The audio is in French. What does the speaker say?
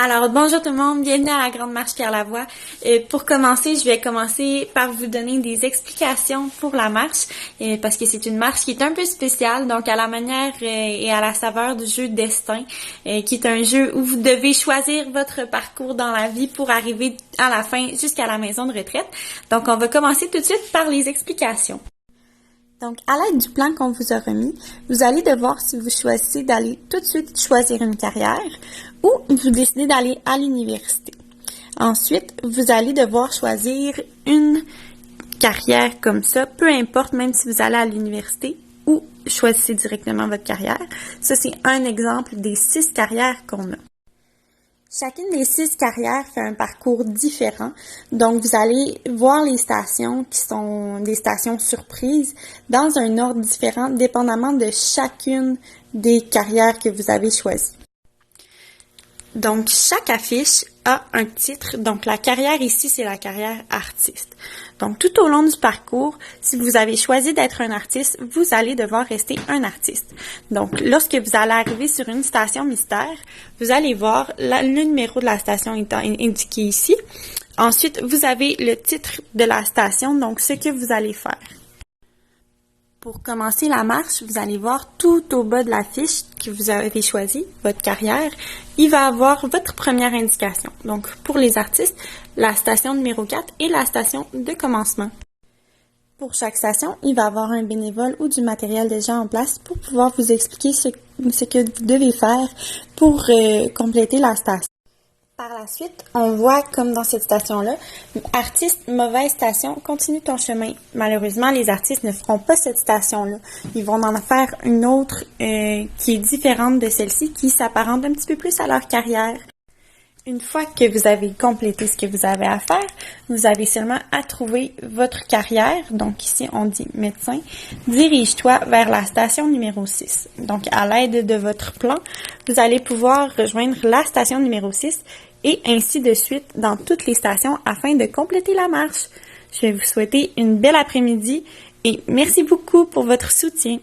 Alors, bonjour tout le monde, bienvenue à la Grande Marche Pierre Lavoie. Pour commencer, je vais commencer par vous donner des explications pour la marche, parce que c'est une marche qui est un peu spéciale, donc à la manière et à la saveur du jeu Destin, qui est un jeu où vous devez choisir votre parcours dans la vie pour arriver à la fin jusqu'à la maison de retraite. Donc, on va commencer tout de suite par les explications. Donc, à l'aide du plan qu'on vous a remis, vous allez devoir, si vous choisissez d'aller tout de suite choisir une carrière ou vous décidez d'aller à l'université. Ensuite, vous allez devoir choisir une carrière comme ça, peu importe, même si vous allez à l'université ou choisissez directement votre carrière. Ça, c'est un exemple des 6 carrières qu'on a. Chacune des 6 carrières fait un parcours différent. Donc, vous allez voir les stations qui sont des stations surprises dans un ordre différent, dépendamment de chacune des carrières que vous avez choisies. Donc, chaque affiche a un titre. Donc, la carrière ici, c'est la carrière artiste. Donc, tout au long du parcours, si vous avez choisi d'être un artiste, vous allez devoir rester un artiste. Donc, lorsque vous allez arriver sur une station mystère, vous allez voir le numéro de la station étant indiqué ici. Ensuite, vous avez le titre de la station, donc ce que vous allez faire. Pour commencer la marche, vous allez voir tout au bas de la fiche que vous avez choisie, votre carrière, il va avoir votre première indication. Donc, pour les artistes, la station numéro 4 et la station de commencement. Pour chaque station, il va avoir un bénévole ou du matériel déjà en place pour pouvoir vous expliquer ce que vous devez faire pour compléter la station. Par la suite, on voit comme dans cette station-là, artiste, mauvaise station, continue ton chemin. Malheureusement, les artistes ne feront pas cette station-là. Ils vont en faire une autre qui est différente de celle-ci, qui s'apparente un petit peu plus à leur carrière. Une fois que vous avez complété ce que vous avez à faire, vous avez seulement à trouver votre carrière. Donc ici, on dit médecin. Dirige-toi vers la station numéro 6. Donc, à l'aide de votre plan, vous allez pouvoir rejoindre la station numéro 6 et ainsi de suite dans toutes les stations afin de compléter la marche. Je vais vous souhaiter une belle après-midi et merci beaucoup pour votre soutien.